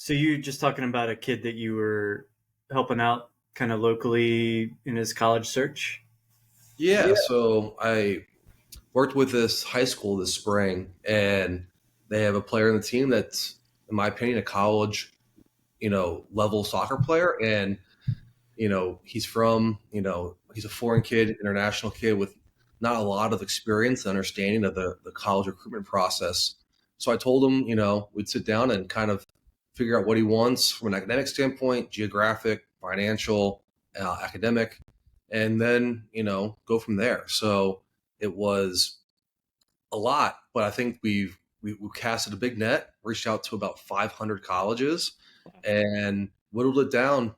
So you just talking about a kid that you were helping out kind of locally in his college search? Yeah, so I worked with this high school this spring, and they have a player in the team that's, in my opinion, a college, level soccer player. And, he's a foreign kid, international kid with not a lot of experience and understanding of the college recruitment process. So I told him, we'd sit down and kind of figure out what he wants from an academic standpoint, geographic, financial, academic, and then, go from there. So it was a lot, but I think we casted a big net, reached out to about 500 colleges, and whittled it down.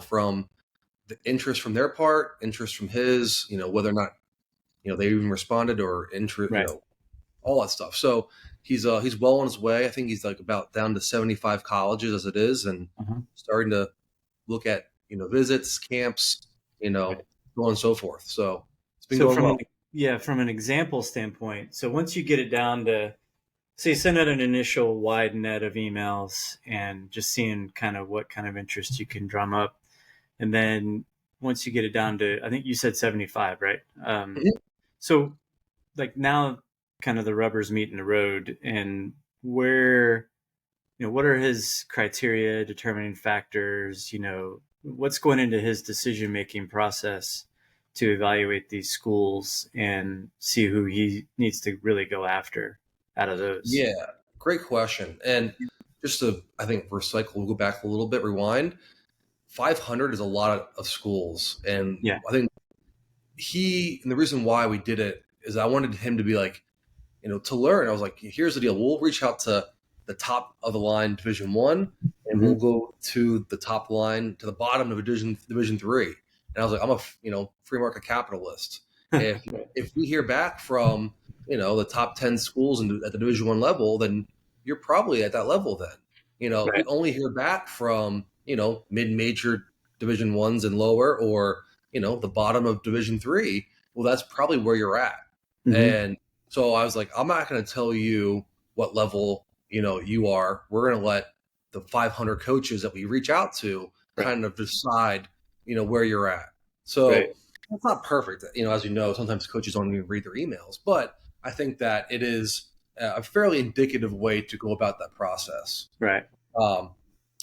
From the interest from their part, interest from his, whether or not they even responded or interest, Right. all that stuff. So he's well on his way. I think he's like about down to 75 colleges as it is, and Uh-huh. starting to look at visits, camps, Right. so on and so forth. So it's been So going from well. from an example standpoint, so once you get it down to, say, send out an initial wide net of emails and just seeing kind of what kind of interest you can drum up, and then once you get it down to, I think you said 75, right? So like now, kind of the rubber's meeting the road, and where what are his criteria, determining factors, what's going into his decision making process to evaluate these schools and see who he needs to really go after out of those. Yeah, great question. And just to, I think, recycle, we'll go back a little bit, rewind. 500 is a lot of schools. And Yeah. I think and the reason why we did it is I wanted him to be like, to learn. I was like, here's the deal. We'll reach out to the top of the line Division 1, and we'll Mm-hmm. go to the top line to the bottom of Division 3. And I was like, I'm a free market capitalist. If Right. if we hear back from the top 10 schools at the Division 1 level, then you're probably at that level. Then if we Right. only hear back from mid-major Division 1s and lower, or the bottom of Division 3, well, that's probably where you're at. Mm-hmm. And so I was like, I'm not going to tell you what level, you are. We're going to let the 500 coaches that we reach out to Right. kind of decide, where you're at. Right. So it's not perfect. As you know, sometimes coaches don't even read their emails, but I think that it is a fairly indicative way to go about that process. Right. Um,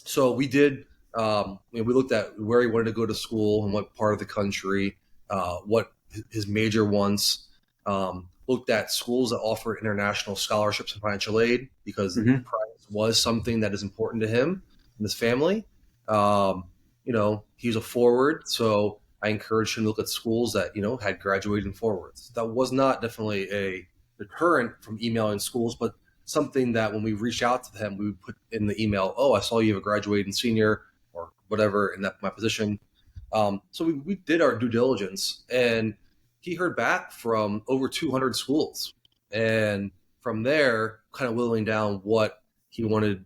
so we did, we looked at where he wanted to go to school and what part of the country, what his major wants. Looked at schools that offer international scholarships and financial aid, because Mm-hmm. price was something that is important to him and his family. He's a forward, so I encouraged him to look at schools that had graduating forwards. That was not definitely a deterrent from emailing schools, but something that when we reached out to him, we would put in the email, "Oh, I saw you have a graduating senior or whatever in my position." So we did our due diligence, and he heard back from over 200 schools, and from there, kind of whittling down what he wanted,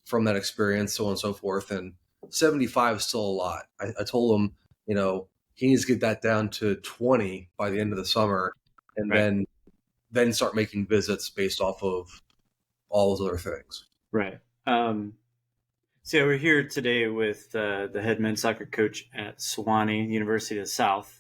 from that experience, so on and so forth. And 75 is still a lot. I told him, he needs to get that down to 20 by the end of the summer, and Right. then start making visits based off of all those other things. Right. So yeah, we're here today with the head men's soccer coach at Sewanee, University of the South.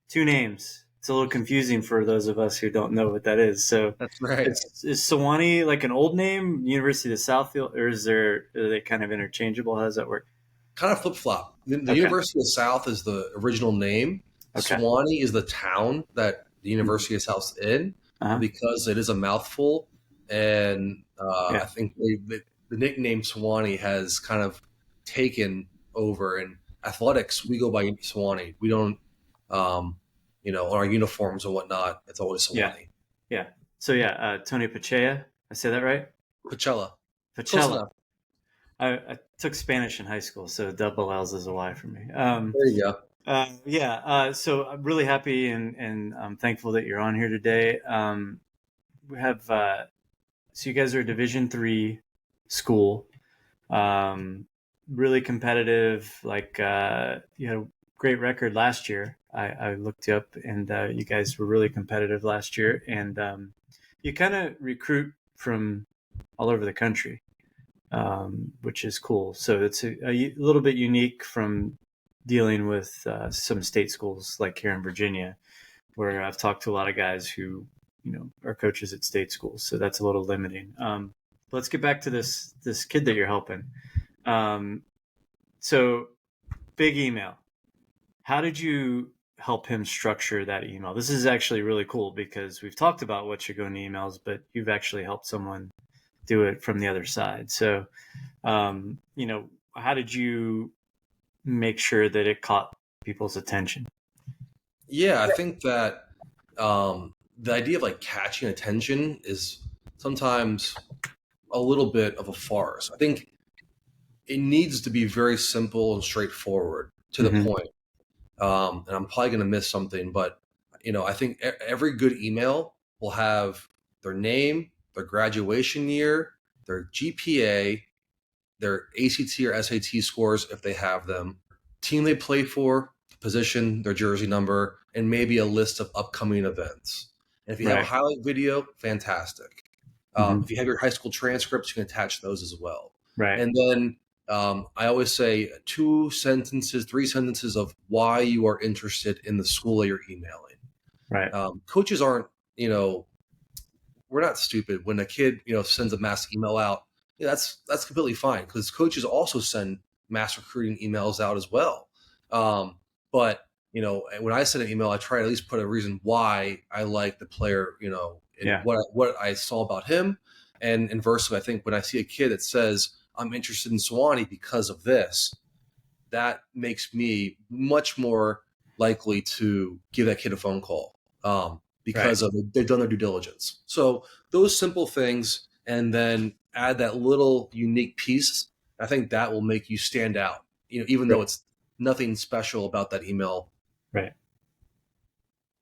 Two names. It's a little confusing for those of us who don't know what that is. So, That's right. is Sewanee like an old name, University of the South, or are they kind of interchangeable? How does that work? Kind of flip flop. The Okay. University of the South is the original name. Okay. Suwannee is the town that the University of the South's in, Uh-huh. because it is a mouthful. And I Yeah. think the nickname Suwannee has kind of taken over. In athletics, we go by Suwannee. We don't, on our uniforms and whatnot, it's always Yeah. Suwannee. Yeah. So yeah, Tony Pacella. I say that right? Pacella. Close Pacella. enough. I took Spanish in high school, so double L's is a Y for me. There you go. Yeah. So I'm really happy and I'm thankful that you're on here today. We have so you guys are a Division 3 school, really competitive. Like you had a great record last year. I looked you up, and you guys were really competitive last year. And you kind of recruit from all over the country. which is cool. So it's a little bit unique from dealing with some state schools like here in Virginia, where I've talked to a lot of guys who, are coaches at state schools. So that's a little limiting. Let's get back to this kid that you're helping. So big email. How did you help him structure that email? This is actually really cool because we've talked about what should go in emails, but you've actually helped someone do it from the other side. So, how did you make sure that it caught people's attention? Yeah, I think that the idea of like catching attention is sometimes a little bit of a farce. I think it needs to be very simple and straightforward to the Mm-hmm. point. And I'm probably going to miss something, but I think every good email will have their name, their graduation year, their GPA, their ACT or SAT scores if they have them, team they play for, the position, their jersey number, and maybe a list of upcoming events. And if you have a Right. highlight video, fantastic. Mm-hmm. If you have your high school transcripts, you can attach those as well. Right. And then I always say 2 sentences, 3 sentences of why you are interested in the school that you're emailing. Right. Coaches aren't, we're not stupid. When a kid, sends a mass email out, that's completely fine because coaches also send mass recruiting emails out as well. But when I send an email, I try to at least put a reason why I like the player, and Yeah. what I saw about him. And inversely, I think when I see a kid that says I'm interested in Sewanee because of this, that makes me much more likely to give that kid a phone call Right. because they've done their due diligence. So those simple things, and then add that little unique piece. I think that will make you stand out. Even though Right. it's nothing special about that email. Right.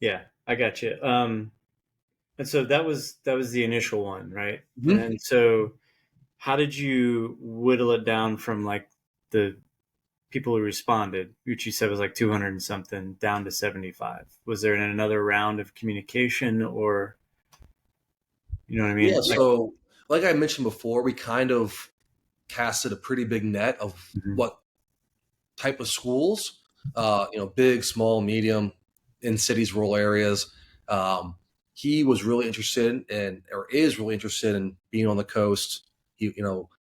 Yeah. I got you. And so that was the initial one, right? And Mhm. then so how did you whittle it down from like the people who responded, which you said was like 200 and something, down to 75? Was there another round of communication, or you know what I Yeah. mean? Like, So, like I mentioned before, we kind of casted a pretty big net of mhm. what type of schools, big, small, medium, in cities, rural areas. Um, he was really interested in, or is really interested in being on the coast.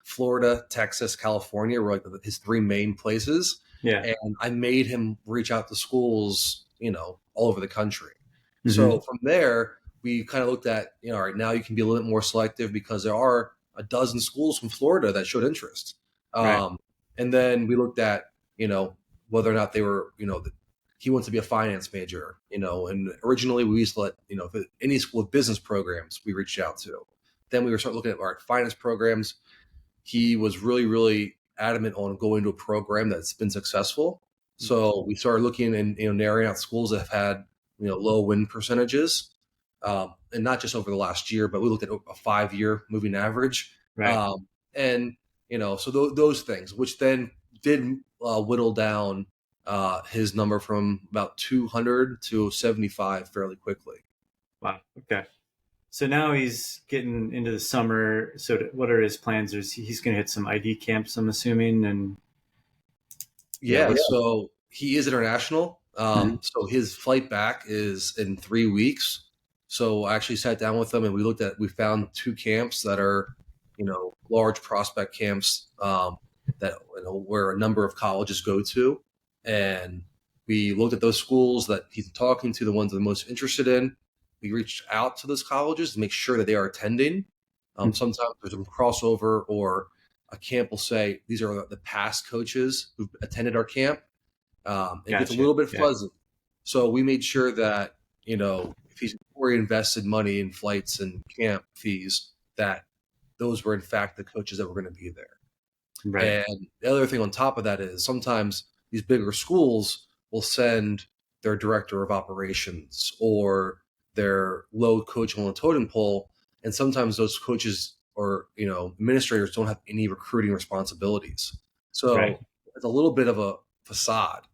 Florida, Texas, California were like his three main places. Yeah. And I made him reach out to schools, all over the country. Hmm. So from there, we kind of looked at, all right, now you can be a little bit more selective because there are a dozen schools from Florida that showed interest. Right. And then we looked at, whether or not they were, he wants to be a finance major, and originally we used to let, any school with business programs we reached out to. Then we were starting looking at our finance programs. He was really, really adamant on going to a program that's been successful. So we started looking and, narrowing out schools that have had, low win percentages. And not just over the last year, but we looked at a 5-year moving average. Right. And, so those things, which then did whittle down his number from about 200 to 75 fairly quickly. Wow. Okay. So now he's getting into the summer. So what are his plans? He's going to hit some ID camps, I'm assuming, and yeah. Yeah, so he is international. Mhm. So his flight back is in 3 weeks. So I actually sat down with them and we found 2 camps that are, large prospect camps that where a number of colleges go to, and we looked at those schools that he's talking to, the ones they're most interested in. We reached out to those colleges to make sure that they are attending. Sometimes there's some crossover, or a camp will say these are the past coaches who've attended our camp. It gets a Gotcha. little bit Yeah. fuzzy. So we made sure that, if he's already invested money in flights and camp fees, that those were in fact the coaches that were going to be there. Right. And the other thing on top of that is sometimes these bigger schools will send their director of operations or their low coach on the totem pole. And sometimes those coaches or, administrators don't have any recruiting responsibilities. Right. So it's a little bit of a facade.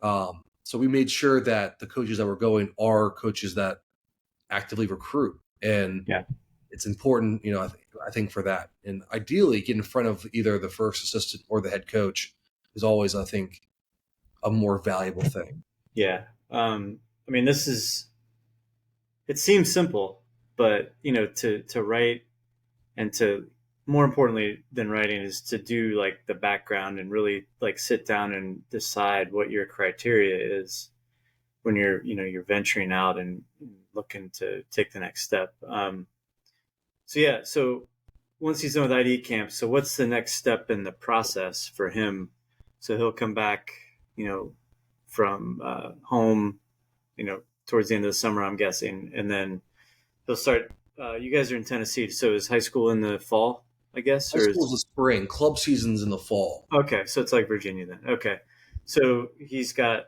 So we made sure that the coaches that were going are coaches that actively recruit. And Yeah. it's important, I think for that. And ideally, get in front of either the first assistant or the head coach is always, I think, a more valuable thing. Yeah. I mean, it seems simple, but to write and to more importantly than writing is to do like the background and really like sit down and decide what your criteria is when you're venturing out and looking to take the next step. So yeah, so once he's done with ID camp, so what's the next step in the process for him? So he'll come back, from home, towards the end of the summer, I'm guessing, and then he'll start. You guys are in Tennessee, so is high school in the fall, I guess, High or school is is the spring, club season's in the fall. okay? So it's like Virginia then. Okay, so he's got.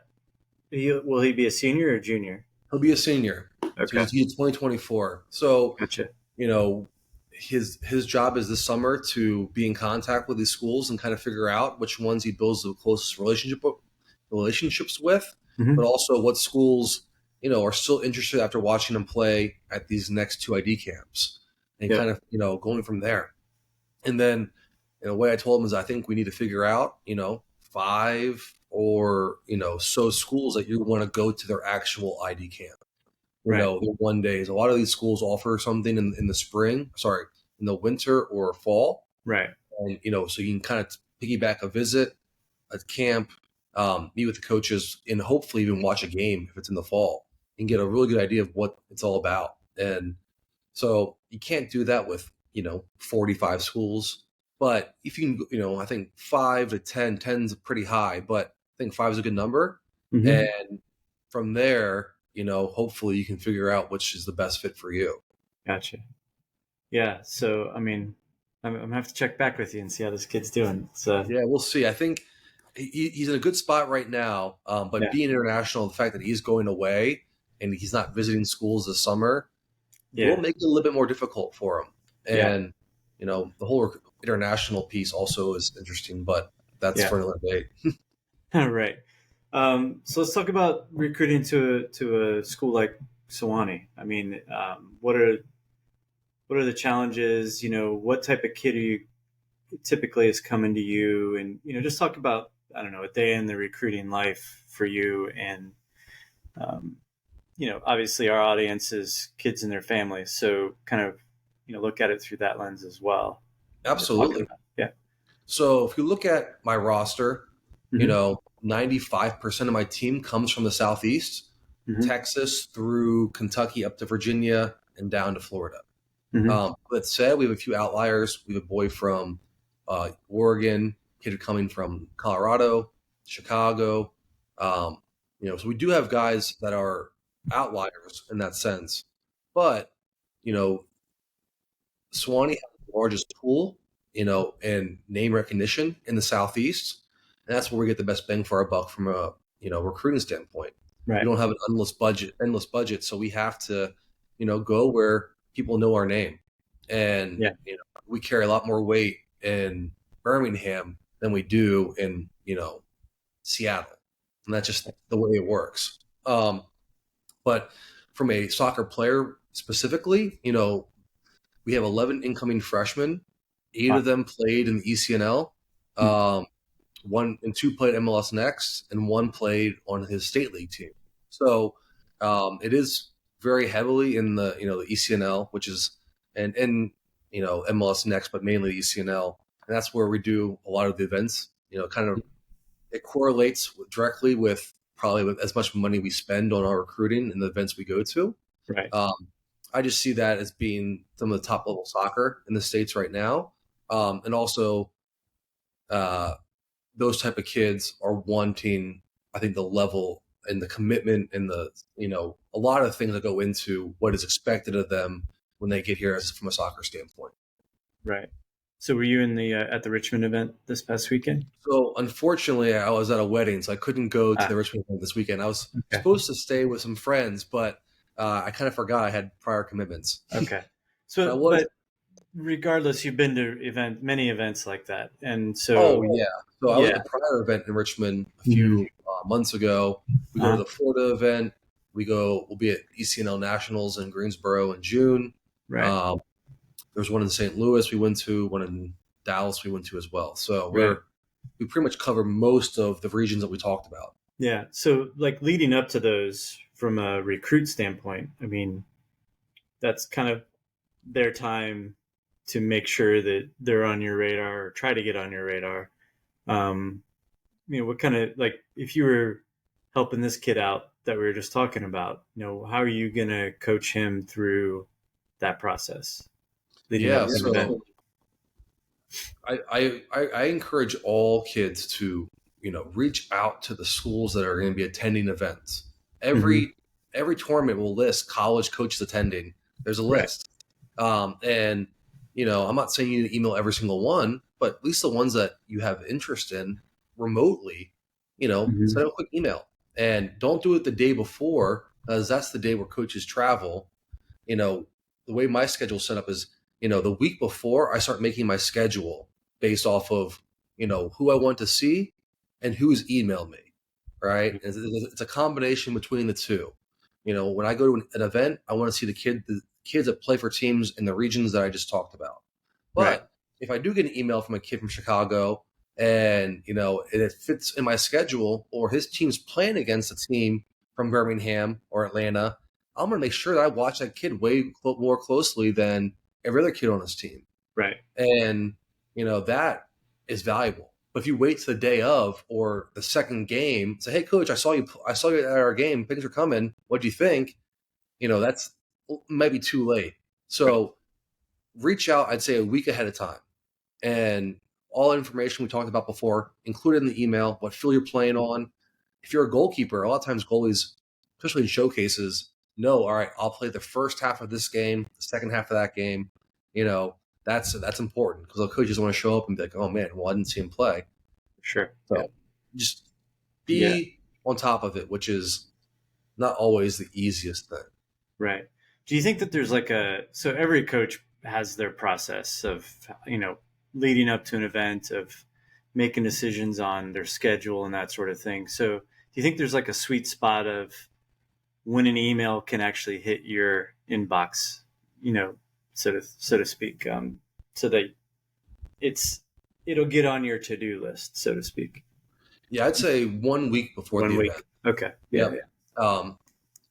Will he be a senior or junior? He'll be a senior. So Okay, he's 2024. So, gotcha. you know, his job is this summer to be in contact with these schools and kind of figure out which ones he builds the closest relationships with, Hmm. but also what schools are still interested after watching him play at these next two ID camps, and Yep. kind of going from there. And then, in a way, I told him is I think we need to figure out five or so schools that you want to go to their actual ID camp. Right. The one days. A lot of these schools offer something in the spring, sorry, in the winter or fall. Right. And, so you can kind of piggyback a visit, a camp, meet with the coaches, and hopefully even watch a game if it's in the fall and get a really good idea of what it's all about. And so you can't do that with, 45 schools. But if you can, I think 5 to 10, 10 is pretty high, but I think 5 is a good number. Hmm. And from there, hopefully you can figure out which is the best fit for you. Gotcha. Yeah. So I mean, I'm gonna have to check back with you and see how this kid's doing. So Yeah, we'll see. I think he's in a good spot right now, but yeah. being international, the fact that he's going away and he's not visiting schools this summer will Yeah. make it a little bit more difficult for him. Yeah. And, the whole international piece also is interesting, but that's Yeah. for another day. Right. So let's talk about recruiting to a school like Sewanee. I mean, what are the challenges? What type of kid are you typically is coming to you, and just talk about I don't know a day in the recruiting life for you, and um, obviously our audience is kids and their families, so kind of look at it through that lens as well. When we're talking Absolutely. about yeah. So if you look at my roster, Hmm. 95% of my team comes from the Southeast, Hmm. Texas through Kentucky up to Virginia and down to Florida. Hmm. That said, we have a few outliers. We have a boy from Oregon, kid coming from Colorado, Chicago. Um, so we do have guys that are outliers in that sense. But, you know, Suwannee has the largest pool, and name recognition in the Southeast. And that's where we get the best bang for our buck from a, recruiting standpoint. We Right. don't have an endless budget. So we have to, go where people know our name. And, Yeah. we carry a lot more weight in Birmingham than we do in, Seattle. And that's just the way it works. But from a soccer player specifically, we have 11 incoming freshmen. Eight Wow. of them played in the ECNL. Hmm. One and two played MLS Next, and one played on his state league team. So it is very heavily in the the ECNL, which is and MLS Next, but mainly the ECNL, and that's where we do a lot of the events. Kind of it correlates directly with probably with as much money we spend on our recruiting and the events we go to. Right. Um, I just see that as being some of the top level soccer in the States right now. And also, uh, those type of kids are wanting, I think, the level and the commitment and a lot of things that go into what is expected of them when they get here as from a soccer standpoint. Right. So were you in the at the Richmond event this past weekend? So unfortunately, I was at a wedding, so I couldn't go to Ah, the Richmond event this weekend. I was okay. supposed to stay with some friends, but I kind of forgot I had prior commitments. Okay. But I So, was but regardless, you've been to many events like that, and Oh so yeah. So I was at yeah. the prior event in Richmond a Mhm. few months ago. We go to Uh, the Florida event. We'll be at ECNL Nationals in Greensboro in June. right. Um, There's one in St. Louis we went to, one in Dallas we went to as well. So Right. we pretty much cover most of the regions that we talked about. Yeah. So like leading up to those from a recruit standpoint, I mean, that's kind of their time to make sure that they're on your radar or try to get on your radar. Um, what kind of like if you were helping this kid out that we were just talking about, how are you going to coach him through that process leading up Yeah, to an event? so I encourage all kids to reach out to the schools that are going to be attending events. Mm-hmm. Every tournament will list college coaches attending. There's a Right. list, and I'm not saying you need to email every single one, but at least the ones that you have interest in remotely, Mm-hmm. send a quick email, and don't do it the day before, because that's the day where coaches travel. you know, the way my schedule set up is, the week before I start making my schedule based off of, who I want to see and who's emailed me, right? It's a combination between the two. When I go to an event, I want to see the kids that play for teams in the regions that I just talked about. Right. But if I do get an email from a kid from Chicago and, and it fits in my schedule or his team's playing against a team from Birmingham or Atlanta, I'm going to make sure that I watch that kid way more closely than every other kid on his team. Right. And, that is valuable. But if you wait to the day of or the second game, say, "Hey, coach, I saw you at our game. Things are coming. What do you think?" That's maybe too late. Right. So reach out, I'd say a week ahead of time. And all the information we talked about before, included in the email, what field you're playing on. If you're a goalkeeper, a lot of times goalies, especially in showcases, know, all right, I'll play the first half of this game, the second half of that game. That's important because the coaches want to show up and be like, oh man, well, I didn't see him play. Sure. Yeah. So just Yeah. be on top of it, which is not always the easiest thing. Right. Do you think that there's like so every coach has their process of, leading up to an event, of making decisions on their schedule and that sort of thing. So do you think there's like a sweet spot of when an email can actually hit your inbox, so to speak, so that it'll get on your to-do list, so to speak? Yeah, I'd say 1 week before the 1 week. event. Okay. Yeah. Yep.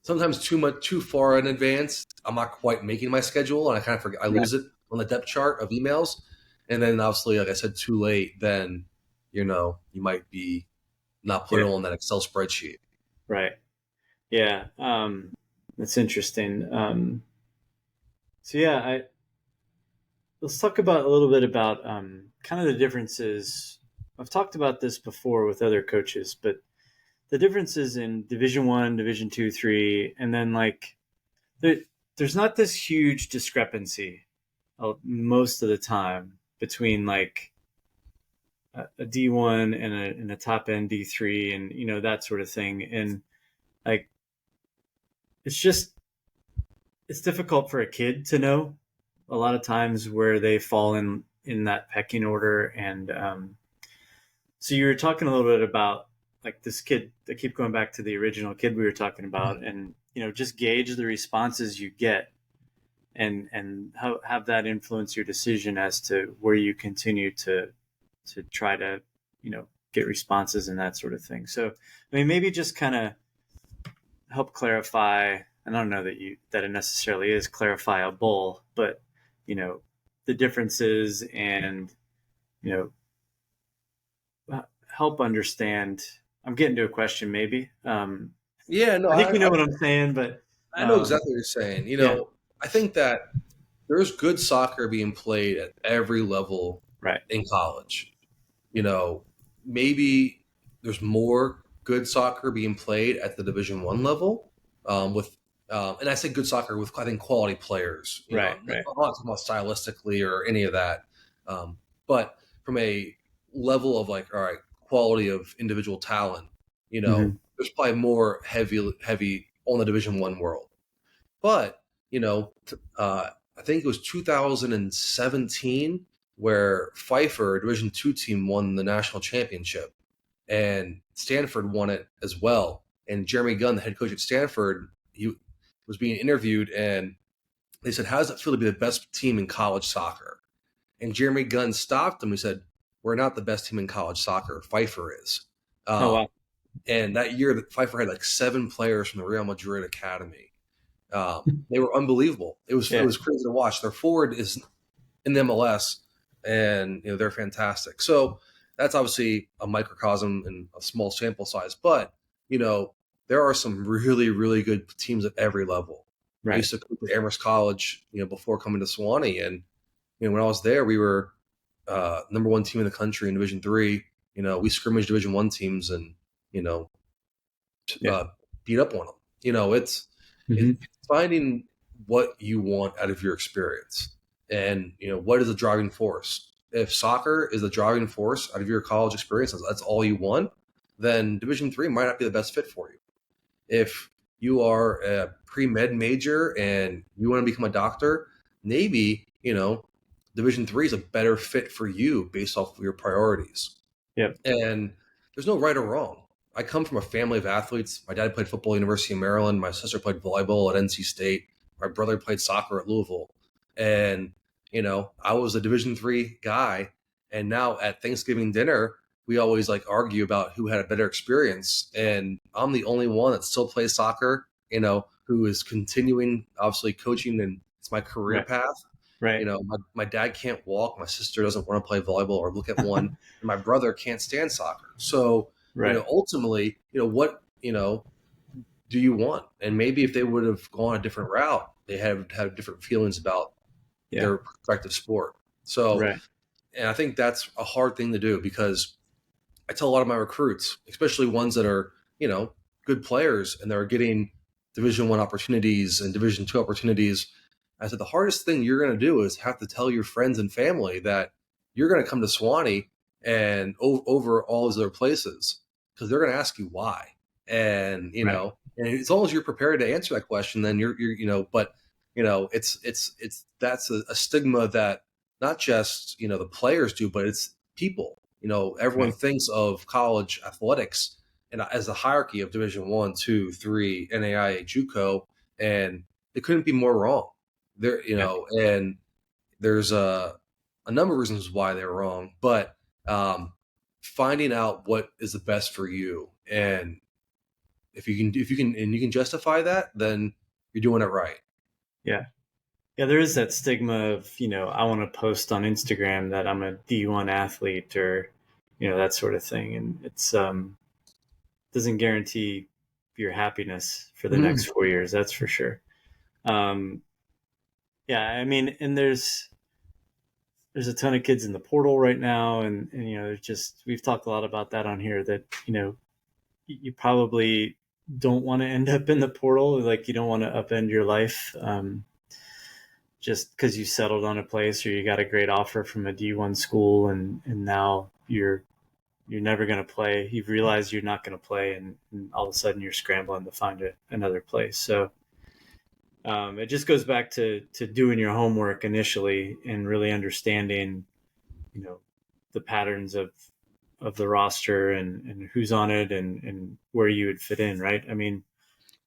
Sometimes too far in advance, I'm not quite making my schedule, and I kind of forget. I Yeah. lose it on the depth chart of emails, and then obviously, like I said, too late. Then you might be not put Yeah. it on that Excel spreadsheet. Right. Yeah. That's interesting. So yeah, let's talk about a little bit about kind of the differences. I've talked about this before with other coaches, but the differences in Division One, Division Two, Three, and then like there's not this huge discrepancy most of the time between like a D1 and a top end D3 and that sort of thing. And like it's difficult for a kid to know a lot of times where they fall in that pecking order. And so you were talking a little bit about like this kid. I keep going back to the original kid we were talking about, and just gauge the responses you get, and have that influence your decision as to where you continue to try to get responses and that sort of thing. So I mean, maybe just kind of help clarify. I don't know that it necessarily is clarifiable, but the differences, and help understand. I'm getting to a question, maybe. Yeah, no, I think you know I what I'm saying, but I know exactly what you're saying. yeah, I think that there's good soccer being played at every level right, in college. you know, Maybe there's more good soccer being played at the Division 1 level, and I say good soccer with I think quality players. right, I'm right, not talking about stylistically or any of that, but from a level of like, all right, quality of individual talent, hmm there's probably more heavy on the Division 1 world. But I think it was 2017 where Pfeiffer, Division 2 team, won the national championship, and Stanford won it as well. And Jeremy Gunn, the head coach at Stanford, he was being interviewed, and They said, how does it feel to be the best team in college soccer? And Jeremy Gunn stopped them. He said, we're not the best team in college soccer. Pfeiffer is. Oh wow. And that year, Pfeiffer had like 7 players from the Real Madrid Academy. They were unbelievable. It was Yeah. crazy to watch. Their forward is in the MLS, and they're fantastic. So that's obviously a microcosm and a small sample size, but there are some really really good teams at every level. I Right. used to coach at Amherst College, before coming to Sewanee, and when I was there, we were number 1 team in the country in Division III. We scrimmaged Division I teams and you know Yeah. beat up on them. It's Hmm. finding what you want out of your experience, and what is the driving force. If soccer is the driving force out of your college experience, that's all you want, then Division III might not be the best fit for you. If you are a pre-med major and you want to become a doctor, maybe Division III is a better fit for you based off of your priorities. Yep. And there's no right or wrong. I come from a family of athletes. My dad played football at University of Maryland. My sister played volleyball at NC State. My brother played soccer at Louisville. And, I was a Division III guy. And now at Thanksgiving dinner, we always like argue about who had a better experience. And I'm the only one that still plays soccer, who is continuing, obviously, coaching, and it's my career Right. path. Right. My dad can't walk. My sister doesn't want to play volleyball or look at one. And my brother can't stand soccer. So, Right. ultimately, what, do you want? And maybe if they would have gone a different route, they have different feelings about Yeah. their respective sport. So, Right. and I think that's a hard thing to do, because I tell a lot of my recruits, especially ones that are, good players and they're getting Division I opportunities and Division II opportunities. I said, the hardest thing you're going to do is have to tell your friends and family that you're going to come to Sewanee and over all these other places, because they're going to ask you why. And, Right. and as long as you're prepared to answer that question, then you're but, it's that's a stigma that not just, the players do, but it's people. Everyone Right. thinks of college athletics and as a hierarchy of Division I, II, III, NAIA, JUCO, and it couldn't be more wrong. There, Yeah. and there's a number of reasons why they're wrong, but finding out what is the best for you, and if you can justify that, then you're doing it right. Yeah. Yeah. There is that stigma of, I want to post on Instagram that I'm a D1 athlete, or, that sort of thing. And it's, doesn't guarantee your happiness for the Mhm. next 4 years. That's for sure. Um, yeah. I mean, and there's a ton of kids in the portal right now. And, there's just, we've talked a lot about that on here, that, you probably don't want to end up in the portal. Like, you don't want to upend your life. Just because you settled on a place, or you got a great offer from a D1 school, and now you're never going to play. You've realized you're not going to play, and all of a sudden you're scrambling to find another place. So it just goes back to doing your homework initially, and really understanding, you know, the patterns of the roster, and who's on it, and where you would fit in. Right. I mean,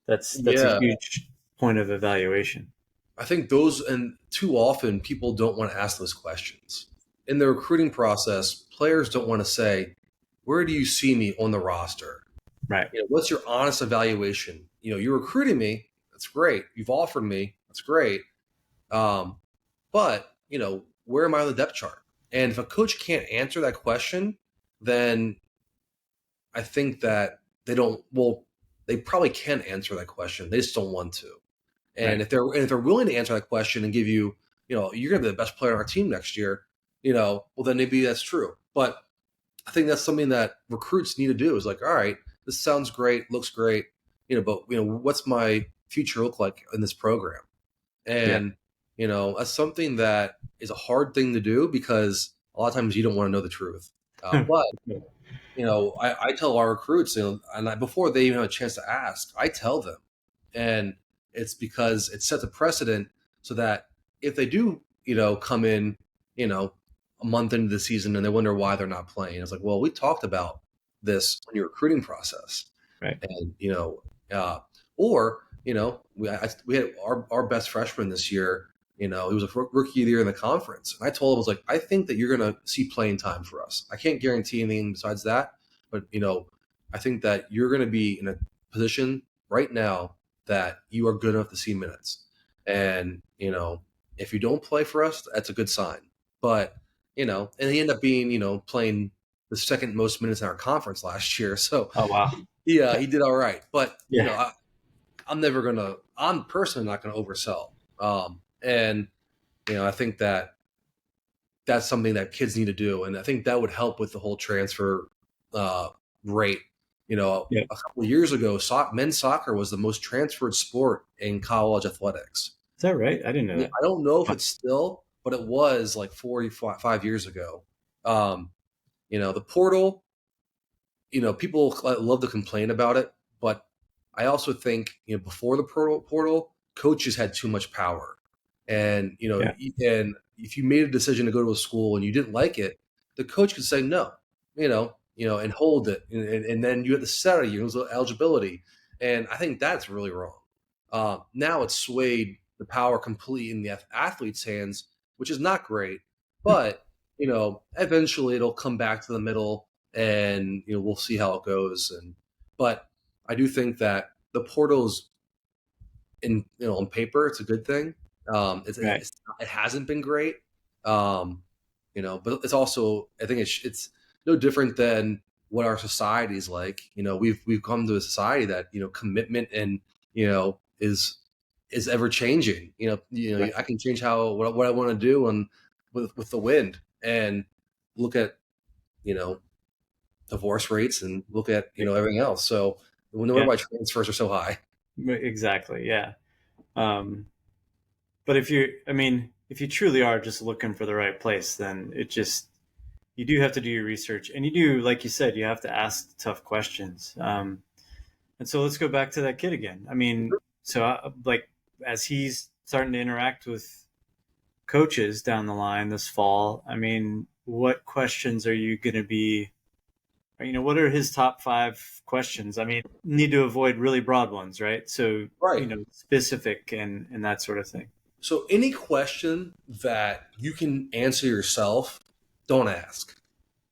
that's a Yeah, huge point of evaluation. I think those, and too often people don't want to ask those questions. In the recruiting process, players don't want to say, where do you see me on the roster? Right. What's your honest evaluation? You're recruiting me. That's great. You've offered me. That's great. But, where am I on the depth chart? And if a coach can't answer that question, then I think that they probably can answer that question. They just don't want to. And Right. if they're willing to answer that question and give you, you're going to be the best player on our team next year, well, then maybe that's true. But I think that's something that recruits need to do, is like, all right, this sounds great, looks great, but what's my future look like in this program? Yeah. And that's something that is a hard thing to do, because a lot of times you don't want to know the truth. But I tell our recruits, before they even have a chance to ask, I tell them, and it's because it sets a precedent, so that if they do, come in, a month into the season and they wonder why they're not playing, it's like, well, we talked about this in your recruiting process, Right. and uh, or we had our best freshman this year. He was a rookie of the year in the conference. And I told him, I was like, I think that you're going to see playing time for us. I can't guarantee anything besides that. But, I think that you're going to be in a position right now that you are good enough to see minutes. And, if you don't play for us, that's a good sign. But, and he ended up being, playing the second most minutes in our conference last year. So, Oh wow. yeah, he did all right. But, Yeah. I'm personally not going to oversell. And, I think that that's something that kids need to do. And I think that would help with the whole transfer rate. Yeah. A couple of years ago, men's soccer was the most transferred sport in college athletics. Is that right? I didn't know that. I don't know if it's still, but it was like 45 years ago. The portal, people love to complain about it, but I also think, before the portal, coaches had too much power. And, and if you made a decision to go to a school and you didn't like it, the coach could say no, and hold it. And then you had to set a year's eligibility. And I think that's really wrong. Now it's swayed the power completely in the athlete's hands, which is not great. But, eventually it'll come back to the middle, and we'll see how it goes. But I do think that the portal's on paper, it's a good thing. Right. It hasn't been great, but it's also, I think it's no different than what our society is like. We've come to a society that commitment and is ever changing. Right. I can change what I want to do and with the wind, and look at divorce rates and look at everything else. So no wonder Yeah. why transfers are so high. Exactly. Yeah. But if you truly are just looking for the right place, then you do have to do your research, and you do, like you said, you have to ask tough questions. And so let's go back to that kid again. Like, as he's starting to interact with coaches down the line this fall, what questions are you going to be? What are his top 5 questions? Need to avoid really broad ones, right? So, Right. specific and that sort of thing. So any question that you can answer yourself, don't ask.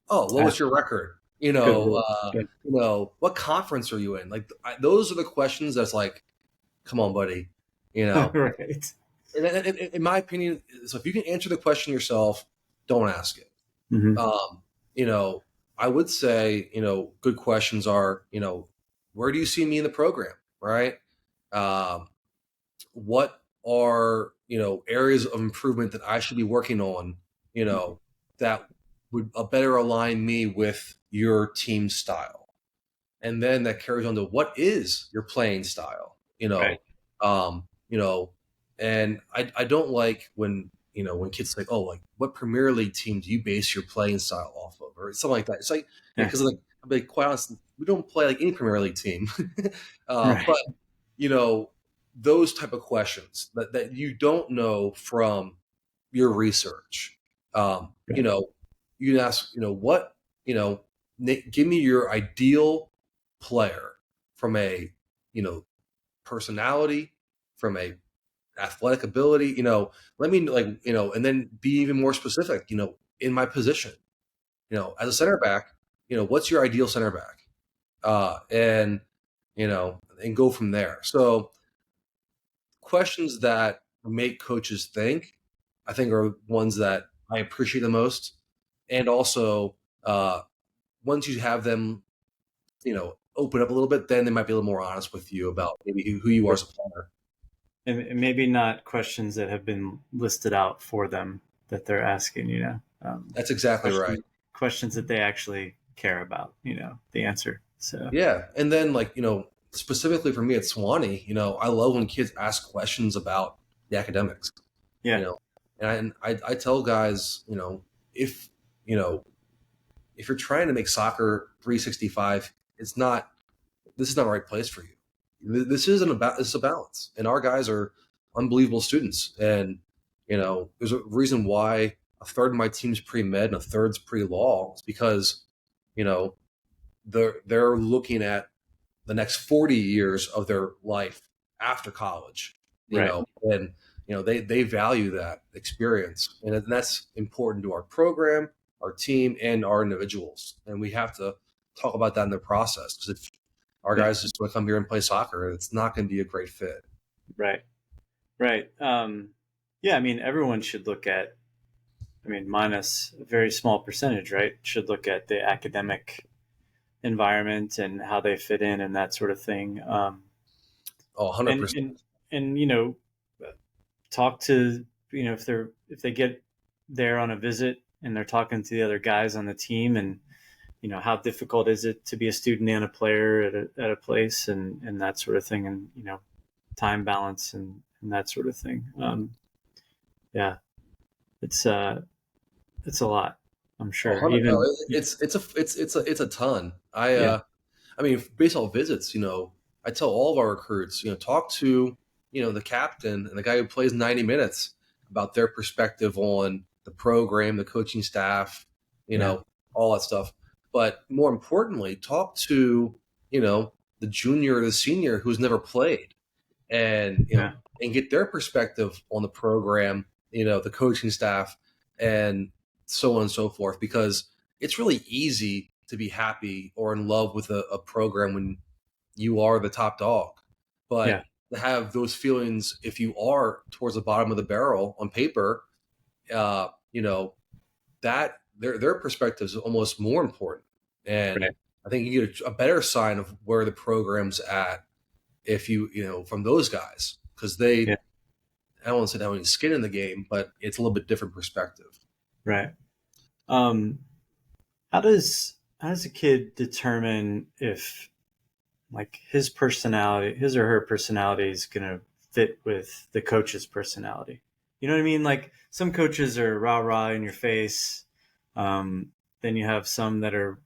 Oh, what was your record? Good rule. Good. What conference are you in? Like, those are the questions that's like, come on, buddy. Right. In my opinion, so if you can answer the question yourself, don't ask it. Mm-hmm. Um, I would say, good questions are, where do you see me in the program? Right. What are, areas of improvement that I should be working on, that would better align me with your team style? And then that carries on to, what is your playing style? Right. Um, you know, and I don't like when kids say, oh, like, what Premier League team do you base your playing style off of, or something like that. It's like, Yeah. because I'll be quite honest, we don't play like any Premier League team. Right. But those type of questions that you don't know from your research. Right. You can ask, give me your ideal player from a, personality, from a athletic ability, let me and then be even more specific, in my position, as a center back, what's your ideal center back? And, and go from there. So questions that make coaches think, I think, are ones that I appreciate the most. And also, once you have them, open up a little bit, then they might be a little more honest with you about maybe who you are as a player. And maybe not questions that have been listed out for them that they're asking, That's exactly right. Questions that they actually care about, the answer. So, Yeah. And then, specifically for me at Sewanee, I love when kids ask questions about the academics. yeah. And I tell guys, if, if you're trying to make soccer 365, this is not the right place for you. This is a balance. And our guys are unbelievable students. And, there's a reason why a third of my team's pre-med and a third's pre-law. It's because, they're looking at the next 40 years of their life after college, Right. and they value that experience, and that's important to our program, our team, and our individuals, and we have to talk about that in the process, because if our Yeah. guys just want to come here and play soccer, it's not going to be a great fit. Right. Right. Yeah. I mean, everyone should look at, I mean, minus a very small percentage, right? Should look at the academic environment and how they fit in and that sort of thing. Oh, And 100%. and talk to, if they get there on a visit and they're talking to the other guys on the team, and how difficult is it to be a student and a player at a place, and that sort of thing, and time balance and that sort of thing. Yeah, it's it's a lot, I'm Oh, sure. 100, Even it's a ton. yeah. I mean, baseball visits, I tell all of our recruits, talk to, the captain and the guy who plays 90 minutes about their perspective on the program, the coaching staff, you Yeah. know, all that stuff. But more importantly, talk to, the junior or the senior who's never played, and, Yeah. and get their perspective on the program, the coaching staff, and so on and so forth, because it's really easy to be happy or in love with a program when you are the top dog. Yeah. But to have those feelings if you are towards the bottom of the barrel on paper, uh, you know, that their perspective is almost more important. And Right. I think you get a better sign of where the program's at if from those guys, because Yeah. I don't want to say they have any skin in the game, but it's a little bit different perspective. Right. um how does a kid determine if, like, his or her personality is going to fit with the coach's personality? You know what I mean? Like, some coaches are rah rah in your face. Um, then you have some that are,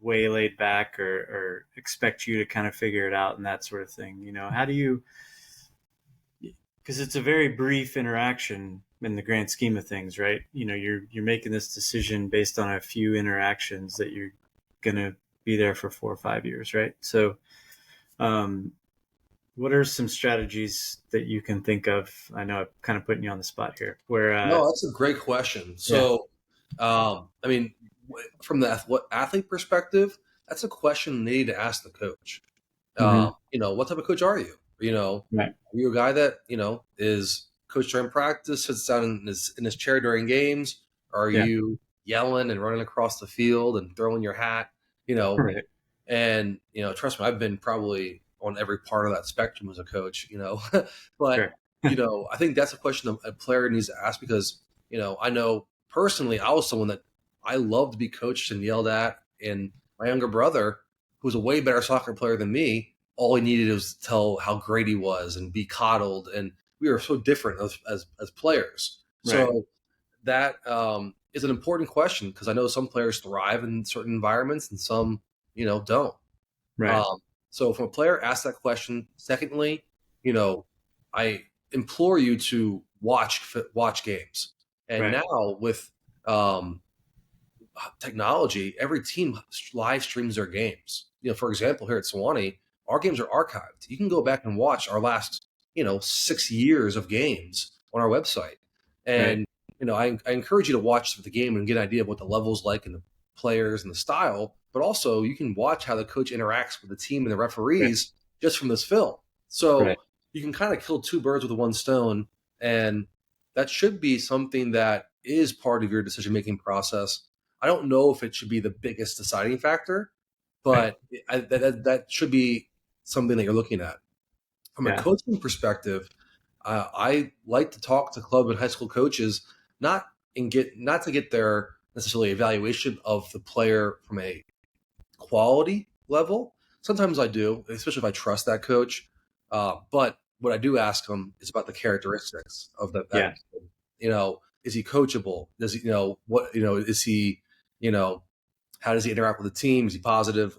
way laid back, or expect you to kind of figure it out and that sort of thing. How do you, because it's a very brief interaction in the grand scheme of things, right? You're making this decision based on a few interactions that you're going to be there for 4 or 5 years, right? So, um, what are some strategies that you can think of? I know I'm kind of putting you on the spot here. Where, No, that's a great question. yeah, So, I mean, from the athlete perspective, that's a question they need to ask the coach. hmm, What type of coach are you? right, Are you a guy that is coach during practice, sits down in his chair during games? Are yeah, you yelling and running across the field and throwing your hat? You know, right, and trust me, I've been probably on every part of that spectrum as a coach. But sure, I think that's a question a player needs to ask, because I know personally I was someone that I loved to be coached and yelled at, and my younger brother, who was a way better soccer player than me, all he needed was to tell how great he was and be coddled, and we were so different as players. right, So that is an important question, because I know some players thrive in certain environments and some don't. right, Um, so if a player asks that question, secondly, I implore you to watch games. And right, now with um, technology, every team live streams their games. For example, here at Sewanee, our games are archived. You can go back and watch our last, 6 years of games on our website. right, And, I encourage you to watch the game and get an idea of what the level's like and the players and the style, but also you can watch how the coach interacts with the team and the right, referees just from this film. So right, you can kind of kill two birds with one stone. And that should be something that is part of your decision making process. I don't know if it should be the biggest deciding factor, right, but that should be something that you're looking at. From a yeah, coaching perspective, I like to talk to club and high school coaches, not to get their necessarily evaluation of the player from a quality level. Sometimes I do, especially if I trust that coach. But what I do ask them is about the characteristics of that yeah, is he coachable? Does he, what, is he, you know, how does he interact with the team? Is he positive?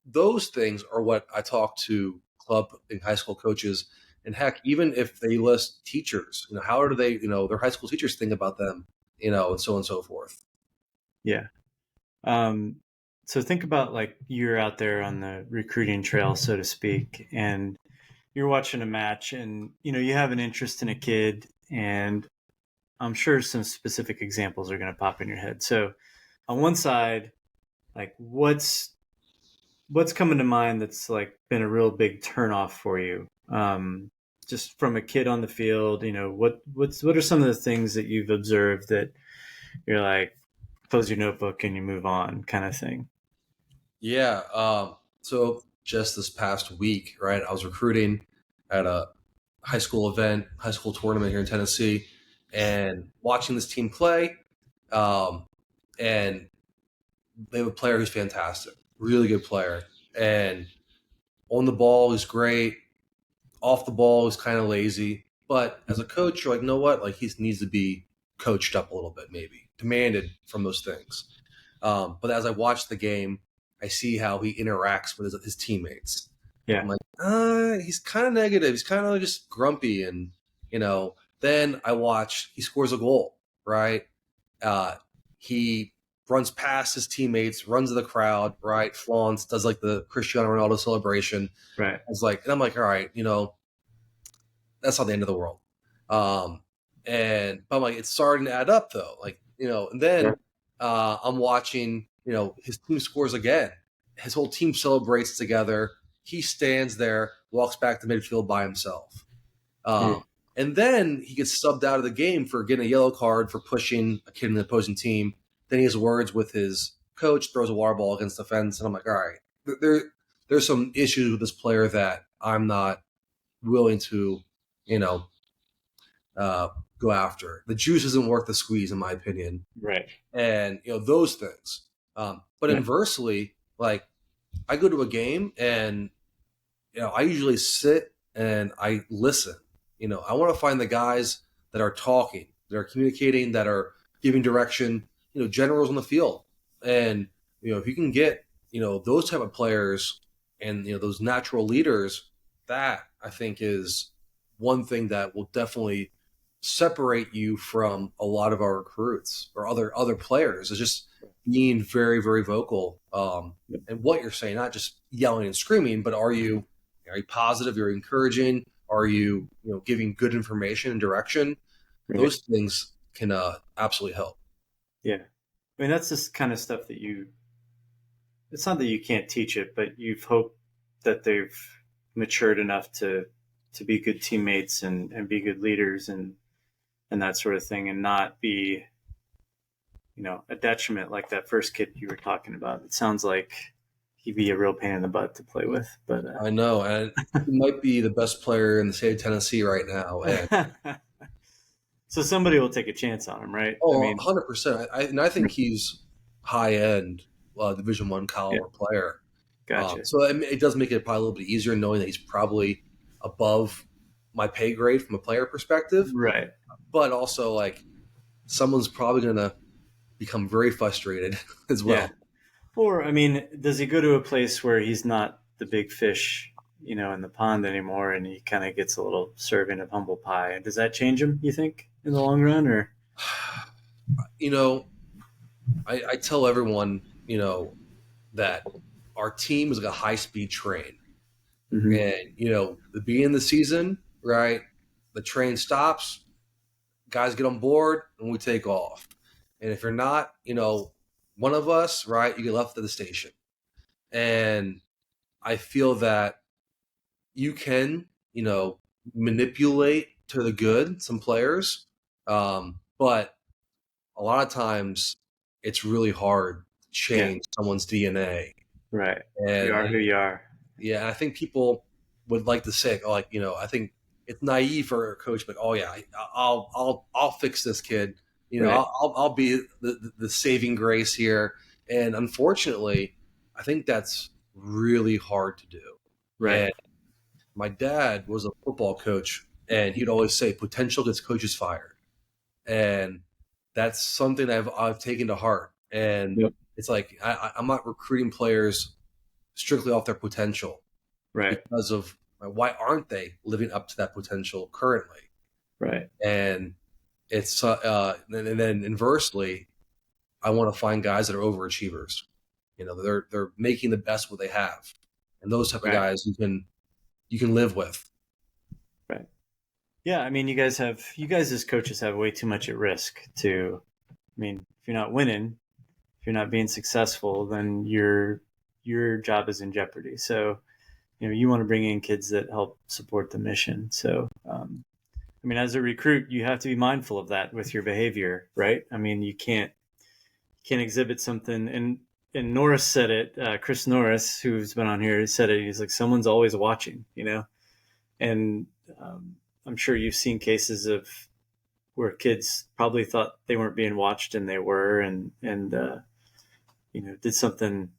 Those things are what I talk to club and high school coaches. And heck, even if they list teachers, how do they, their high school teachers think about them, and so on and so forth. yeah. Um, so think about, like, you're out there on the recruiting trail, so to speak, and you're watching a match and you have an interest in a kid, and I'm sure some specific examples are going to pop in your head. So on one side, like what's coming to mind that's like been a real big turnoff for you? Just from a kid on the field, what are some of the things that you've observed that you're like, close your notebook and you move on kind of thing? Yeah. So just this past week, right, I was recruiting at a high school event, high school tournament here in Tennessee, and watching this team play. Um, and they have a player who's fantastic, really good player. And on the ball, he's great. Off the ball, he's kind of lazy. But as a coach, you're like, you know what? Like, he needs to be coached up a little bit, maybe demanded from those things. But as I watch the game, I see how he interacts with his teammates. I'm Yeah. like, he's kind of negative. He's kind of just grumpy. And, then I watch, he scores a goal, right? Uh, he runs past his teammates, runs to the crowd, right? Flaunts, does like the Cristiano Ronaldo celebration. Right. And I'm like, all right, that's not the end of the world. But I'm like, it's starting to add up though. Like, and then I'm watching, his team scores again. His whole team celebrates together. He stands there, walks back to midfield by himself. Yeah. And then he gets subbed out of the game for getting a yellow card for pushing a kid in the opposing team. Then he has words with his coach, throws a water ball against the fence. And I'm like, all right, there's some issues with this player that I'm not willing to, you know, go after. The juice isn't worth the squeeze, in my opinion. Right. And, those things. But Yeah. inversely, like I go to a game and, I usually sit and I listen. I want to find the guys that are talking, that are communicating, that are giving direction, generals on the field. And, if you can get, those type of players and, those natural leaders, that I think is one thing that will definitely separate you from a lot of our recruits or other players is just being very, very vocal. And what you're saying, not just yelling and screaming, but are you positive? You're encouraging? Are you, giving good information and direction? Right. Those things can absolutely help. Yeah. I mean, that's just kind of stuff that it's not that you can't teach it, but you've hoped that they've matured enough to be good teammates and be good leaders and that sort of thing, and not be, a detriment like that first kid you were talking about. It sounds like he'd be a real pain in the butt to play with, but I know, and he might be the best player in the state of Tennessee right now. And so somebody will take a chance on him, right? I oh, mean, 100%. I think he's high end Division One yeah, caliber player. gotcha. So it does make it probably a little bit easier knowing that he's probably above my pay grade from a player perspective. Right. But also, like, someone's probably going to become very frustrated as Yeah. well. Or, I mean, does he go to a place where he's not the big fish, in the pond anymore, and he kind of gets a little serving of humble pie? Does that change him, you think, in the long run, or? You know, I tell everyone, that our team is like a high speed train. Mm-hmm. And, the beginning of the season, right, the train stops, guys get on board, and we take off. And if you're not, one of us, right, you get left at the station. And I feel that you can, manipulate to the good some players, but a lot of times it's really hard to Yeah. change someone's DNA. Right. You And are who you are. yeah, I think people would like to say, like, I think it's naive for a coach, but oh yeah, I'll fix this kid. Right. I'll be the saving grace here. And unfortunately, I think that's really hard to do. Right. And my dad was a football coach, and he'd always say, "Potential gets coaches fired," and that's something I've taken to heart. And Yep. it's like I'm not recruiting players strictly off their potential Right. because of why aren't they living up to that potential currently? Right. And it's and then inversely, I want to find guys that are overachievers. They're making the best what they have, and those type of Right. guys you can live with. Yeah, I mean, you guys as coaches have way too much at risk to. I mean, if you're not winning, if you're not being successful, then your job is in jeopardy. So, you want to bring in kids that help support the mission. So, I mean, as a recruit, you have to be mindful of that with your behavior, right? I mean, you can't exhibit something. And Norris said it. Chris Norris, who's been on here, said it. He's like, someone's always watching, and I'm sure you've seen cases of where kids probably thought they weren't being watched and they were, and did something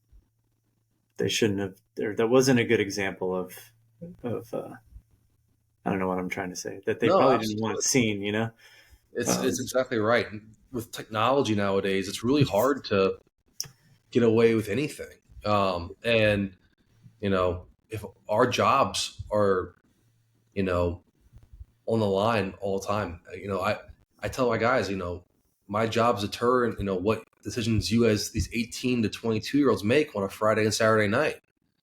they shouldn't have, or that wasn't a good example of I don't know what I'm trying to say, that they No, probably didn't want absolutely. seen. It's Um, exactly right. With technology nowadays, it's really hard to get away with anything. And if our jobs are, you know, on the line all the time, I tell my guys, my job's to turn, what decisions you as these 18 to 22-year-olds make on a Friday and Saturday night.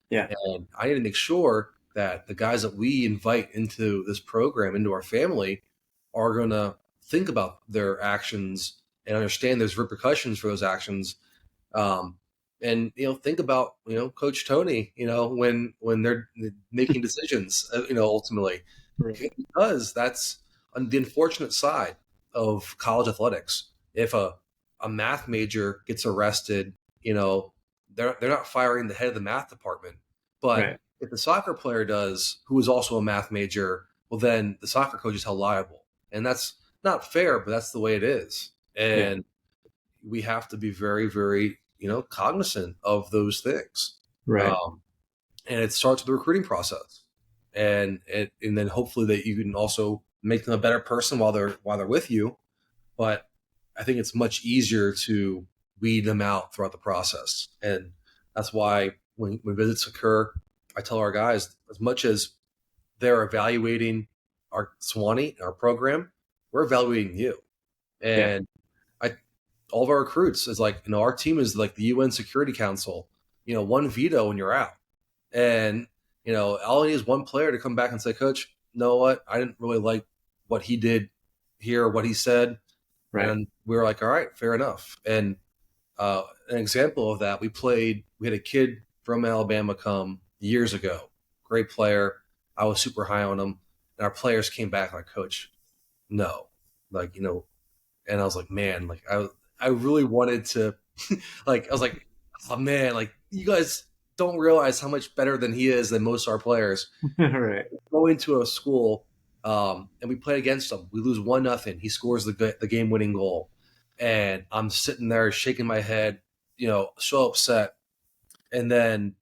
yeah, And I need to make sure that the guys that we invite into this program, into our family, are going to think about their actions and understand there's repercussions for those actions. Um, and think about Coach Tony, when they're making decisions, ultimately, right, because that's on the unfortunate side of college athletics. If a math major gets arrested, they're not firing the head of the math department. But right, if the soccer player does, who is also a math major, well, then the soccer coach is held liable, and that's not fair, but that's the way it is. yeah, And we have to be very, very, cognizant of those things. right, Um, and it starts with the recruiting process, and then hopefully that you can also make them a better person while they're with you. But I think it's much easier to weed them out throughout the process, and that's why when visits occur, I tell our guys, as much as they're evaluating our Suwannee, our program, we're evaluating you. yeah, And I all of our recruits is like, our team is like the UN Security Council. One veto and you're out. And all I need is one player to come back and say, Coach, you know what? I didn't really like what he did here, what he said, right, and we were like, all right, fair enough. And an example of that, we had a kid from Alabama come years ago, great player. I was super high on him, and our players came back like, Coach, no, like and I was like, man, like I really wanted to, like I was like, oh man, like you guys don't realize how much better than he is than most of our players. right, Go into a school, and we play against him. We lose 1-0. He scores the game winning goal, and I'm sitting there shaking my head, so upset. And then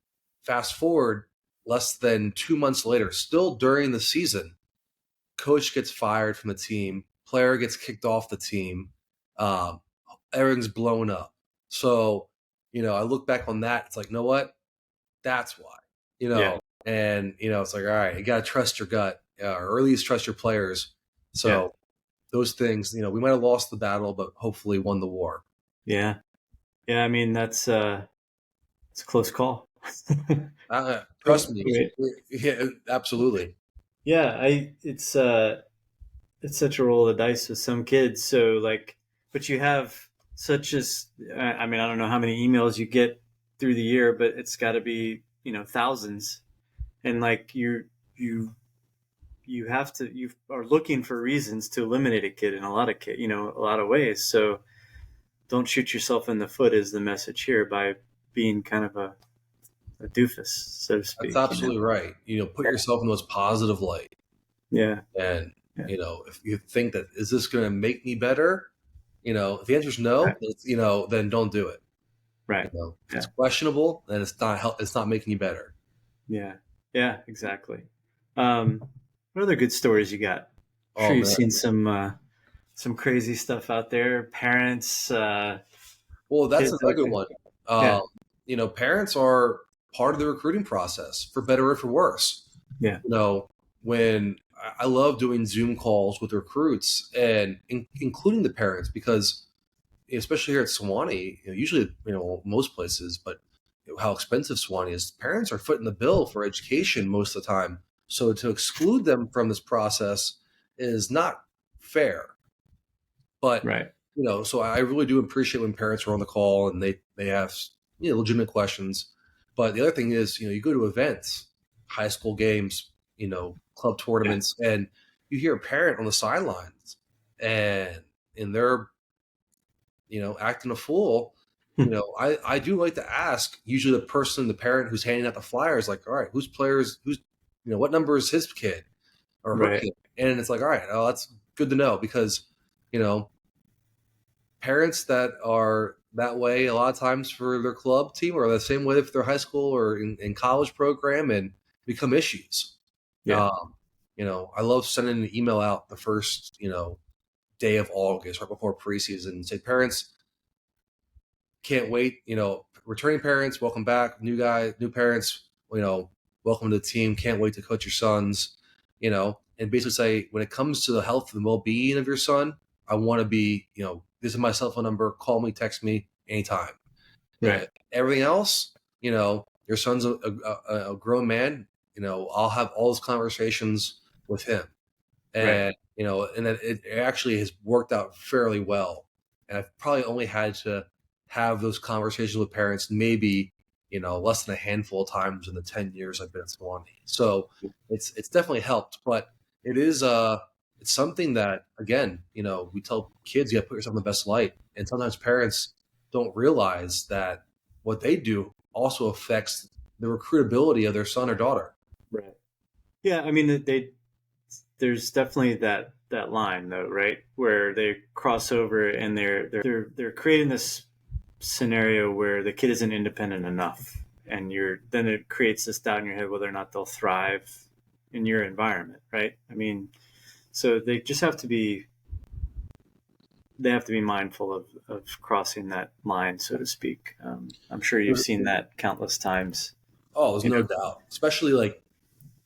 fast forward, less than 2 months later, still during the season, coach gets fired from the team, player gets kicked off the team, um, everything's blown up. So, I look back on that. It's like, you know what? That's why, yeah, and it's like, all right, you got to trust your gut, or at least trust your players. yeah, So those things, we might have lost the battle, but hopefully won the war. yeah, yeah. I mean, it's a close call. Trust me. Right. Yeah, absolutely. Yeah, it's such a roll of the dice with some kids. So like, but you have such as, I mean, I don't know how many emails you get through the year, but it's got to be, thousands. And like you have to, you are looking for reasons to eliminate a kid in a lot of a lot of ways. So don't shoot yourself in the foot is the message here by being kind of a doofus, so to That's speak. absolutely right. Put yourself in the most positive light. Yeah. And, Yeah. if you think that, is this going to make me better? If the answer is no, Right. then don't do it. Right. If Yeah. it's questionable, then it's not making you better. Yeah. Yeah. Exactly. What other good stories you got? I'm sure Oh you've man. seen some crazy stuff out there. Parents, Well, that's kids another good acting. one. Yeah. Um, Parents are part of the recruiting process, for better or for worse. Yeah. When I love doing Zoom calls with recruits and including the parents, because especially here at Sewanee, usually, most places, but how expensive Sewanee is, parents are footing the bill for education most of the time. So to exclude them from this process is not fair. But Right. so I really do appreciate when parents are on the call and they have legitimate questions. But the other thing is, you go to events, high school games, club Yeah. tournaments, and you hear a parent on the sidelines, and they're acting a fool. I do like to ask, usually the parent who's handing out the flyers, like, all right, who's what number is his kid or her Right. kid? And it's like, all right, oh, that's good to know, because you know parents that are that way a lot of times for their club team or the same way for their high school or in college program, and become issues. Yeah. Um, I love sending an email out the first, day of August, right before preseason, and say, parents, can't wait. Returning parents, welcome back. New guys, new parents, welcome to the team. Can't wait to coach your sons. And basically say, when it comes to the health and well being of your son, I want to be, this is my cell phone number. Call me, text me anytime. Right. Everything else, your son's a grown man. I'll have all those conversations with him, Right. and and that it actually has worked out fairly well. And I've probably only had to have those conversations with parents maybe less than a handful of times in the 10 years I've been at Sewanee. So it's definitely helped, but it is it's something that, again, we tell kids, you got to put yourself in the best light, and sometimes parents don't realize that what they do also affects the recruitability of their son or daughter. Right. Yeah. I mean, there's definitely that line though, right, where they cross over and they're creating this scenario where the kid isn't independent enough, and then it creates this doubt in your head whether or not they'll thrive in your environment, right? I mean, so they have to be mindful of crossing that line, so to speak. I'm sure you've seen that countless times. Oh, there's You no know, doubt, especially like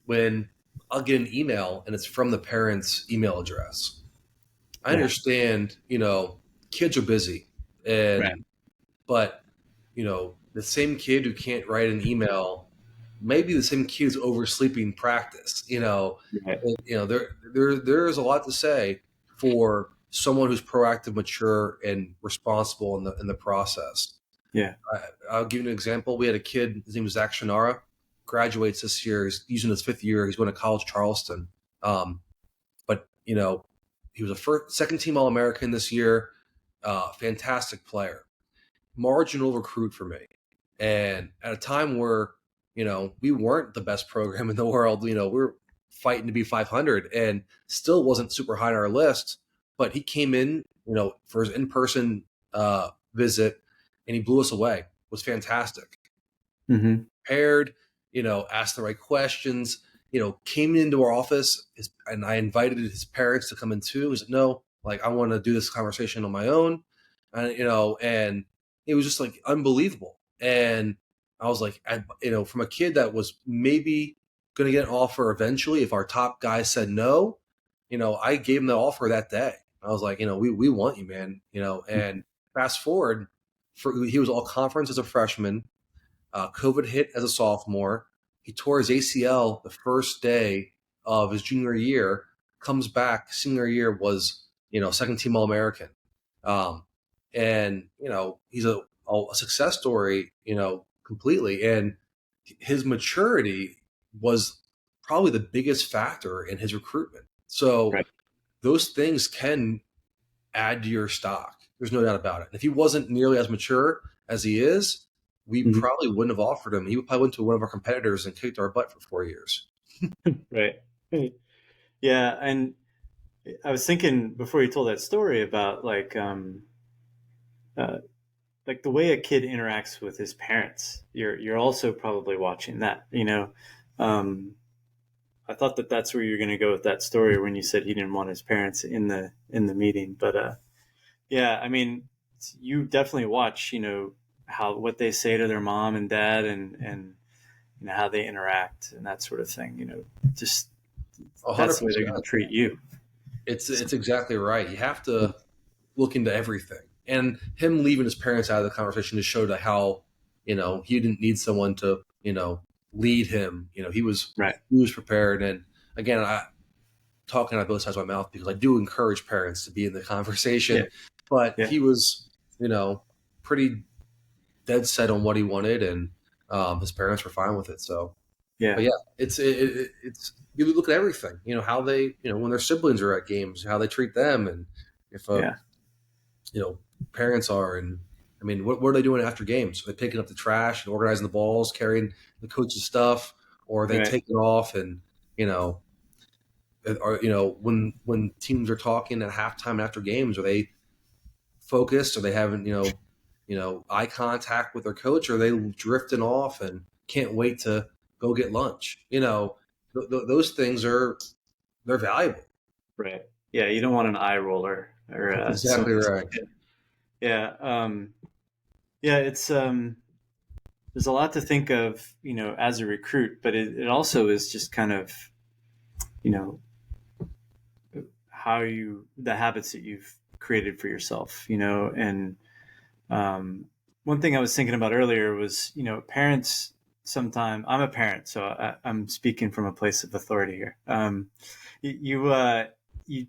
when I'll get an email and it's from the parent's email address. I yeah, understand, kids are busy, right, but the same kid who can't write an email, maybe the same kid who's oversleeping practice. right, There's a lot to say for someone who's proactive, mature, and responsible in the process. yeah, I'll give you an example. We had a kid, his name was Zach Shannara, graduates this year. He's using his fifth year. He's going to college Charleston. But he was a second team All American this year. Fantastic player, marginal recruit for me. And at a time where we weren't the best program in the world, we're fighting to be 500, and still wasn't super high on our list. But he came in, for his in-person visit, and he blew us away. It was fantastic. mm-hmm. Prepared, asked the right questions, came into our office, and I invited his parents to come in too. He said, no, like, I want to do this conversation on my own. And, and it was just like unbelievable. And I was like, from a kid that was maybe going to get an offer eventually, if our top guy said no, I gave him the offer that day. I was like, we want you, man, and fast forward, he was all conference as a freshman. COVID hit as a sophomore. He tore his ACL the first day of his junior year. Comes back senior year, was second team All American, and he's a success story, completely. And his maturity was probably the biggest factor in his recruitment. So Right, those things can add to your stock. There's no doubt about it. And if he wasn't nearly as mature as he is, we mm-hmm. probably wouldn't have offered him. He probably went to one of our competitors and kicked our butt for 4 years. Right, right. Yeah, and I was thinking before you told that story about uh, like the way a kid interacts with his parents. You're also probably watching that. Um, I thought that's where you're going to go with that story when you said he didn't want his parents in the meeting. But yeah, I mean, you definitely watch. How what they say to their mom and dad, and how they interact and that sort of thing. Just that's the way they're going to 100%. treat you. It's exactly right. You have to look into everything. And him leaving his parents out of the conversation just showed how, he didn't need someone to, lead him. Right. He was prepared. And again, I talking out both sides of my mouth because I do encourage parents to be in the Yeah. conversation, but Yeah. he was, pretty dead set on what he wanted, and his parents were fine with it. So, but Yeah. yeah, it's you look at everything, how they, when their siblings are at games, how they treat them, and if Yeah. you know, parents are, and I mean, what are they doing after games? Are they picking up the trash and organizing the balls, carrying the coach's stuff, or are they Right. taking off and you know, when teams are talking at halftime and after games, are they focused? Are they having eye contact with their coach? Or are they drifting off and can't wait to go get lunch? Those things they're valuable. Right. Yeah. You don't want an eye roller or That's exactly someone. right. Yeah. Yeah. There's a lot to think of, as a recruit, but it also is just kind of, you know, the habits that you've created for yourself, and um, one thing I was thinking about earlier was, parents sometimes, I'm a parent, so I'm speaking from a place of authority here. You,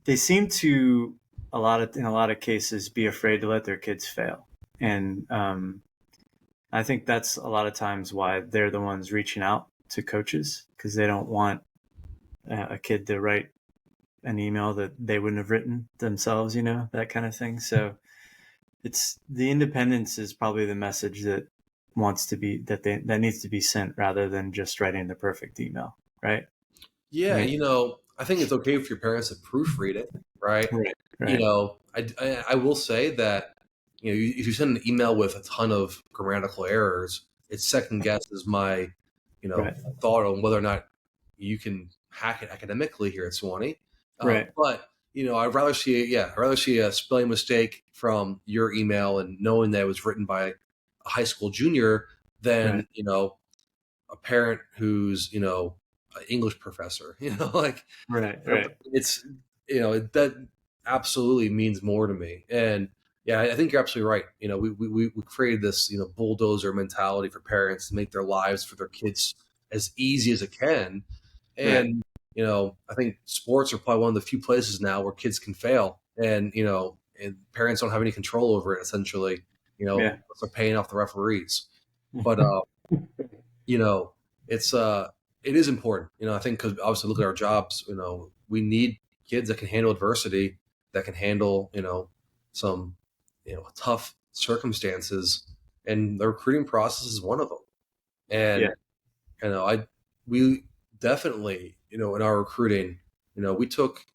they seem to in a lot of cases be afraid to let their kids fail. And, I think that's a lot of times why they're the ones reaching out to coaches, because they don't want a kid to write an email that they wouldn't have written themselves, that kind of thing. So it's the independence is probably the message that that needs to be sent rather than just writing the perfect email, right? Yeah, Right. I think it's okay for your parents to proofread it, right? Right. Right. I will say that if you send an email with a ton of grammatical errors, it second guesses my Right. thought on whether or not you can hack it academically here at Sewanee. Right. But I'd rather see a spelling mistake from your email and knowing that it was written by a high school junior Right. than a parent who's an English professor. Like Right. Right. it's that absolutely means more to me. And yeah, I think you're absolutely right. We created this bulldozer mentality for parents to make their lives for their kids as easy as it can. Right. And I think sports are probably one of the few places now where kids can fail, and and parents don't have any control over it. Essentially, Yeah. they're paying off the referees. But you know, it's it is important. I think because obviously look at our jobs. We need kids that can handle adversity, that can handle some tough circumstances, and the recruiting process is one of them. Yeah. And I we definitely in our recruiting, we took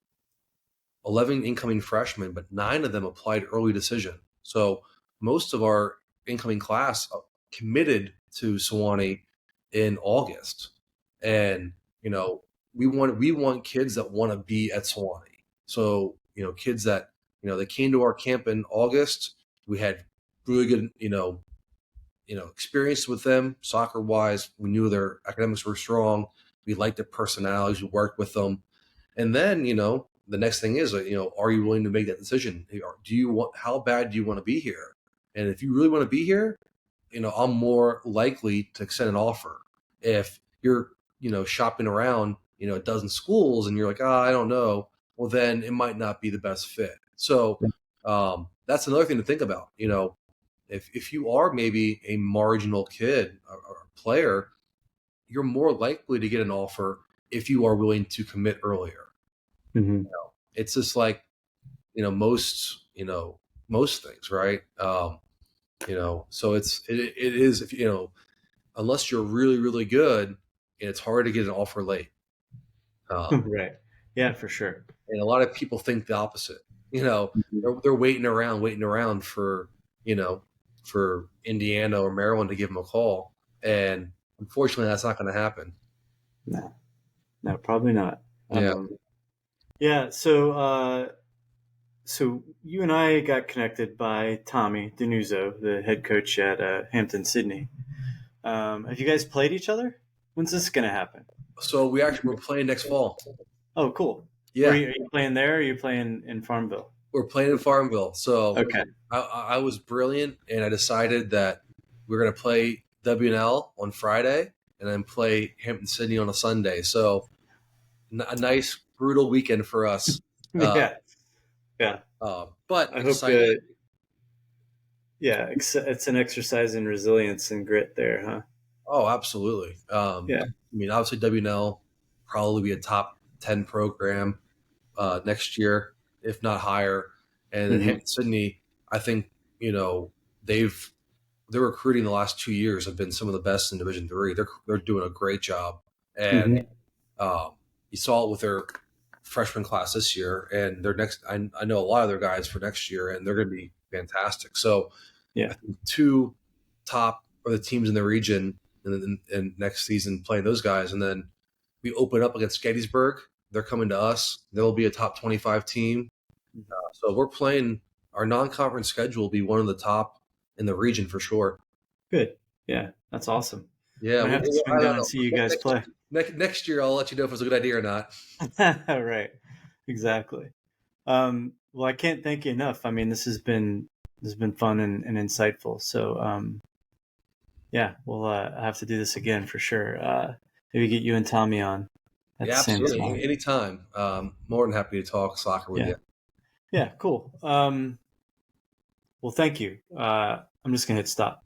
11 incoming freshmen, but 9 of them applied early decision. So most of our incoming class committed to Sewanee in August. And, we want kids that want to be at Sewanee. So, kids that, they came to our camp in August. We had really good, experience with them soccer wise. We knew their academics were strong. We liked their personalities. We worked with them. And then, the next thing is, are you willing to make that decision? How bad do you want to be here? And if you really want to be here, I'm more likely to extend an offer. If you're, shopping around, a dozen schools and you're like, I don't know, well, then it might not be the best fit. So that's another thing to think about. If you are maybe a marginal kid or player, you're more likely to get an offer if you are willing to commit earlier. Mm-hmm. It's just like most things, right? So it is, if unless you're really really good, it's hard to get an offer late. Right. Yeah, for sure. And a lot of people think the opposite. Mhm. They're waiting around for you know for Indiana or Maryland to give them a call, and unfortunately, that's not going to happen. No, no, probably not. Yeah. Yeah. So you and I got connected by Tommy Denuzzo, the head coach at Hampton Sydney. Have you guys played each other? When's this going to happen? So we're playing next fall. Oh, cool. Yeah, Are you playing there? Or are you playing in Farmville? we're playing in Farmville. So Okay. I was brilliant, and I decided that we're going to play WNL on Friday, and then play Hampton Sydney on a Sunday. So a nice brutal weekend for us. Yeah. Yeah. But I hope excited. that, yeah, it's an exercise in resilience and grit there, huh? Oh, absolutely. Yeah. I mean, obviously, WNL probably be a top 10 program next year, if not higher. And then Hmm. Sydney, I think, you know, they've their recruiting the last 2 years have been some of the best in Division Three. They're doing a great job, and Hmm. you saw it with their freshman class this year, and their next. I know a lot of their guys for next year, and they're going to be fantastic. So I Yeah. think two top are the teams in the region, and next season playing those guys, and then we open up against Gettysburg. They're coming to us. They'll be a top 25 team. So we're playing our non-conference schedule will be one of the top in the region for sure. Good. Yeah. That's awesome. Yeah, Might have to swing I don't down and know. see you guys Next, play. next year, I'll let you know if it's a good idea or not. Right. Exactly. Well, I can't thank you enough. I mean, this has been fun and insightful. So, yeah, we'll have to do this again for sure. Maybe get you and Tommy on at the Yeah, same absolutely. time. Anytime. More than happy to talk soccer with Yeah. you. Yeah. Cool. Well, thank you. I'm just gonna hit stop.